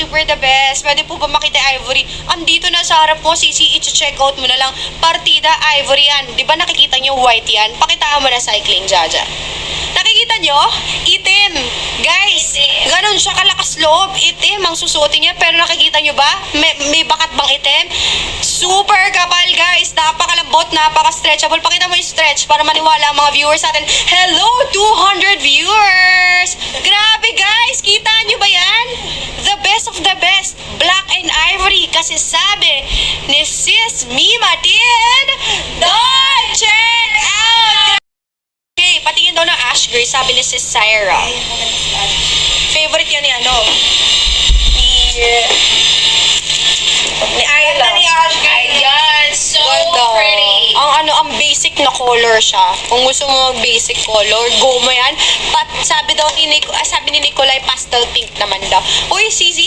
super the best. Pwede po ba makita Ivory? Andito na sa harap mo, Sisi, i-check out mo na lang. Partida Ivory yan. Di ba nakikita nyo white yan? Pakitaan mo na cycling, Jaja. Nakikita nyo? Itim. Guys, ganun siya kalakas loob. Itim ang susuotin niya. Pero nakikita nyo ba? May bakat bang itim? Super kapal, guys. Napakalambot, napaka-stretchable. Pakita mo yung stretch para maniwala ang mga viewers natin. Hello, 200 viewers! Grabe, guys. Kita nyo ba yan? The best of the best. Black and Ivory. Kasi sabi ni Sis Mima Tin, don't check out! Okay, patingin daw ng Ash Gray, sabi ni Sis Syra. Favorite yan ni ano? Ni Ayla. Ni Ash Gray. Ayan, So ganda. pretty. Ang basic na color siya. Kung gusto mo mag-basic color, go mo yan. Sabi ni Nicolay, pastel pink naman daw. Uy, Sisi,